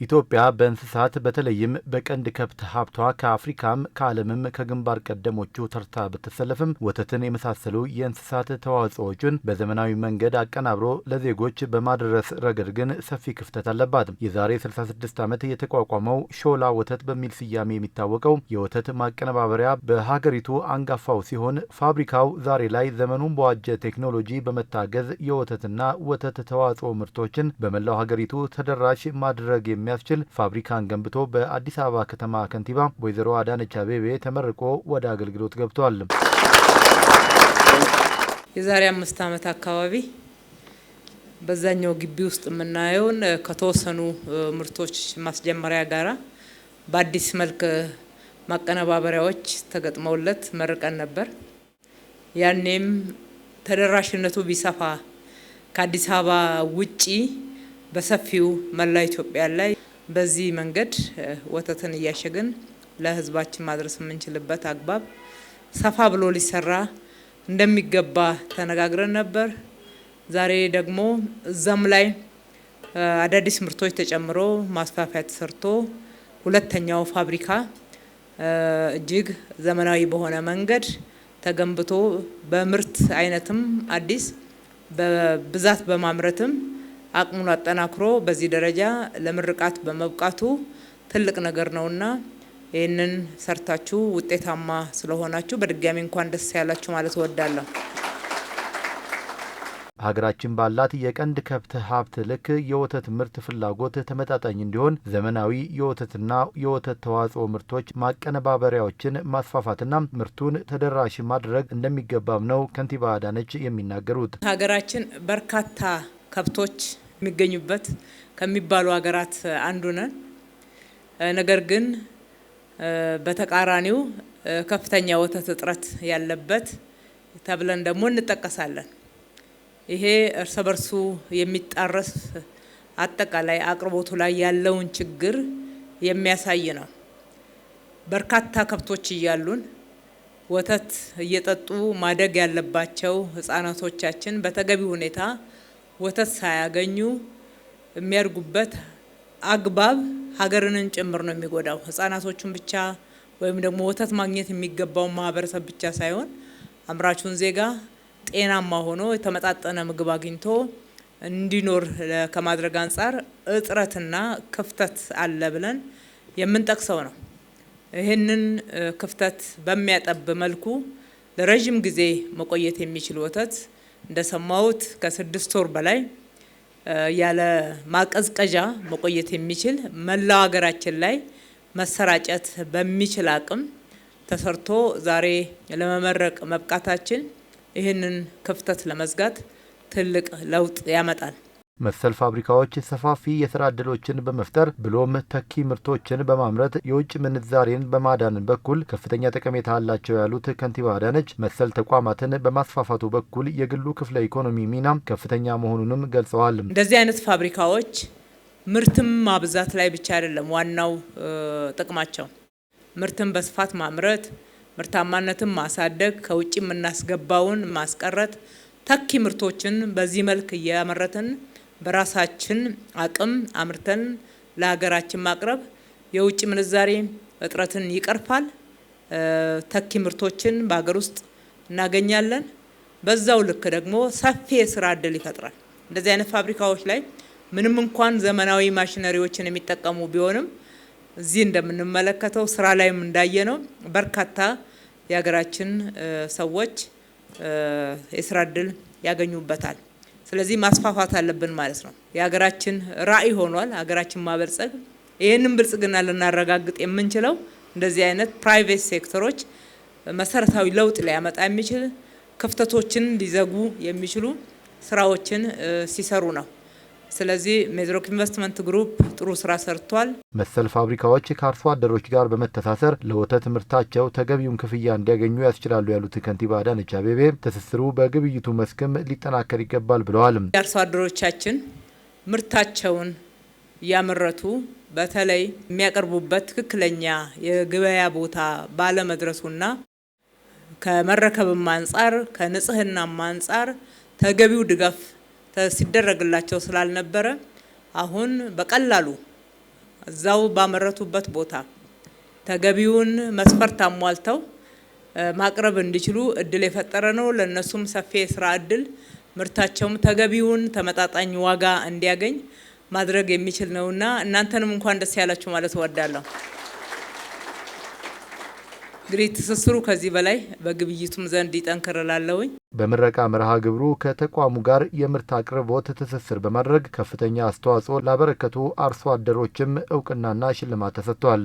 ኢትዮጵያ በእንስሳት በተለይም በቀንድ ከብት ሀብቷ ከአፍሪካም ከዓለምም ከግንባር ቀደሞቹ ተርታ ብትሰለፍም ወተትን የመሳሰሉ የእንስሳት ተዋጽኦችን በዘመናዊ መንገድ አቀናብሮ ለዜጎች በማድረስ ረገድ ግን ሰፊ ክፍተት አለባት። የዛሬ 66 ዓመት የተቋቋመው ሾላ ወተት በሚል ስያሜ የሚታወቀው የወተት ማቀነባበሪያ በሀገሪቱ አንጋፋው ሲሆን ፋብሪካው ዛሬ ላይ ዘመኑን በዋጀ ቴክኖሎጂ በመታገዝ የወተትና ወተት ተዋጽኦ ምርቶችን በመላው ሀገሪቱ ተደራሽ ማድረግ የሚያስችል ፋብሪካን ገንብቶ በአዲስ አበባ ከተማ ከንቲባ ወይዘሮ አዳነች አቤቤ ተመርቆ ወደ አገልግሎት ገብቷል። የዛሬ 5 ዓመት አካባቢ በዛኛው ግቢ ውስጥ የምናየውን ከተወሰኑ ምርቶች ማስጀመሪያ ጋራ በአዲስ መልክ ማቀነባበሪያዎች ተገጥመውለት መርቀን ነበር። ያኔም ተደራሽነቱ ቢሰፋ ከአዲስ አበባ ውጪ በሰፊው መላ ኢትዮጵያ ላይ በዚህ መንገድ ወተትን እያሸግን ለሕዝባችን ማድረስ የምንችልበት አግባብ ሰፋ ብሎ ሊሰራ እንደሚገባ ተነጋግረን ነበር። ዛሬ ደግሞ እዛም ላይ አዳዲስ ምርቶች ተጨምሮ ማስፋፊያ ተሰርቶ ሁለተኛው ፋብሪካ እጅግ ዘመናዊ በሆነ መንገድ ተገንብቶ በምርት አይነትም አዲስ በብዛት በማምረትም አቅሙን አጠናክሮ በዚህ ደረጃ ለምርቃት በመብቃቱ ትልቅ ነገር ነውና ይህንን ሰርታችሁ ውጤታማ ስለሆናችሁ በድጋሚ እንኳን ደስ ያላችሁ ማለት እወዳለሁ። ሀገራችን ባላት የቀንድ ከብት ሀብት ልክ የወተት ምርት ፍላጎት ተመጣጣኝ እንዲሆን ዘመናዊ የወተትና የወተት ተዋጽኦ ምርቶች ማቀነባበሪያዎችን ማስፋፋትና ምርቱን ተደራሽ ማድረግ እንደሚገባም ነው ከንቲባ አዳነች የሚናገሩት። ሀገራችን በርካታ ከብቶች የሚገኙበት ከሚባሉ ሀገራት አንዱ ነን። ነገር ግን በተቃራኒው ከፍተኛ ወተት እጥረት ያለበት ተብለን ደግሞ እንጠቀሳለን። ይሄ እርስ በርሱ የሚጣረስ አጠቃላይ አቅርቦቱ ላይ ያለውን ችግር የሚያሳይ ነው። በርካታ ከብቶች እያሉን ወተት እየጠጡ ማደግ ያለባቸው ህፃናቶቻችን በተገቢ ሁኔታ ወተት ሳያገኙ የሚያድጉበት አግባብ ሀገርንን ጭምር ነው የሚጎዳው። ህፃናቶቹን ብቻ ወይም ደግሞ ወተት ማግኘት የሚገባውን ማህበረሰብ ብቻ ሳይሆን አምራቹን ዜጋ ጤናማ ሆኖ የተመጣጠነ ምግብ አግኝቶ እንዲኖር ከማድረግ አንጻር እጥረትና ክፍተት አለ ብለን የምንጠቅሰው ነው። ይህንን ክፍተት በሚያጠብ መልኩ ለረጅም ጊዜ መቆየት የሚችል ወተት እንደሰማሁት ከ6 ወር በላይ ያለ ማቀዝቀዣ መቆየት የሚችል መላው ሀገራችን ላይ መሰራጨት በሚችል አቅም ተሰርቶ ዛሬ ለመመረቅ መብቃታችን ይህንን ክፍተት ለመዝጋት ትልቅ ለውጥ ያመጣል። መሰል ፋብሪካዎች ሰፋፊ የስራ ዕድሎችን በመፍጠር ብሎም ተኪ ምርቶችን በማምረት የውጭ ምንዛሬን በማዳን በኩል ከፍተኛ ጠቀሜታ አላቸው ያሉት ከንቲባ አዳነች መሰል ተቋማትን በማስፋፋቱ በኩል የግሉ ክፍለ ኢኮኖሚ ሚና ከፍተኛ መሆኑንም ገልጸዋል። እንደዚህ አይነት ፋብሪካዎች ምርትም ማብዛት ላይ ብቻ አይደለም ዋናው ጥቅማቸው፣ ምርትን በስፋት ማምረት፣ ምርታማነትን ማሳደግ፣ ከውጭ የምናስገባውን ማስቀረት፣ ተኪ ምርቶችን በዚህ መልክ እያመረትን በራሳችን አቅም አምርተን ለሀገራችን ማቅረብ የውጭ ምንዛሬ እጥረትን ይቀርፋል። ተኪ ምርቶችን በሀገር ውስጥ እናገኛለን። በዛው ልክ ደግሞ ሰፊ የስራ እድል ይፈጥራል። እንደዚህ አይነት ፋብሪካዎች ላይ ምንም እንኳን ዘመናዊ ማሽነሪዎችን የሚጠቀሙ ቢሆንም እዚህ እንደምንመለከተው ስራ ላይም እንዳየነው በርካታ የሀገራችን ሰዎች የስራ እድል ያገኙበታል። ስለዚህ ማስፋፋት አለብን ማለት ነው። የሀገራችን ራዕይ ሆኗል ሀገራችን ማበልጸግ። ይህንን ብልጽግና ልናረጋግጥ የምንችለው እንደዚህ አይነት ፕራይቬት ሴክተሮች መሰረታዊ ለውጥ ሊያመጣ የሚችል ክፍተቶችን ሊዘጉ የሚችሉ ስራዎችን ሲሰሩ ነው። ስለዚህ ሜድሮክ ኢንቨስትመንት ግሩፕ ጥሩ ስራ ሰርቷል። መሰል ፋብሪካዎች ከአርሶ አደሮች ጋር በመተሳሰር ለወተት ምርታቸው ተገቢውን ክፍያ እንዲያገኙ ያስችላሉ ያሉት ከንቲባ አዳነች አቤቤ ትስስሩ በግብይቱ መስክም ሊጠናከር ይገባል ብለዋል። የአርሶ አደሮቻችን ምርታቸውን እያመረቱ በተለይ የሚያቀርቡበት ትክክለኛ የገበያ ቦታ ባለመድረሱና ከመረከብም አንጻር ከንጽህናም አንጻር ተገቢው ድጋፍ ሲደረግላቸው ስላልነበረ አሁን በቀላሉ እዛው ባመረቱበት ቦታ ተገቢውን መስፈርት አሟልተው ማቅረብ እንዲችሉ እድል የፈጠረ ነው። ለነሱም ሰፊ የስራ እድል ምርታቸውም ተገቢውን ተመጣጣኝ ዋጋ እንዲያገኝ ማድረግ የሚችል ነውና እናንተንም እንኳን ደስ ያላችሁ ማለት እወዳለሁ። እንግዲህ ትስስሩ ከዚህ በላይ በግብይቱም ዘንድ ይጠንከራላለሁኝ። በምረቃ መርሃ ግብሩ ከተቋሙ ጋር የምርት አቅርቦት ትስስር በማድረግ ከፍተኛ አስተዋጽኦ ላበረከቱ አርሶ አደሮችም እውቅናና ሽልማት ተሰጥቷል።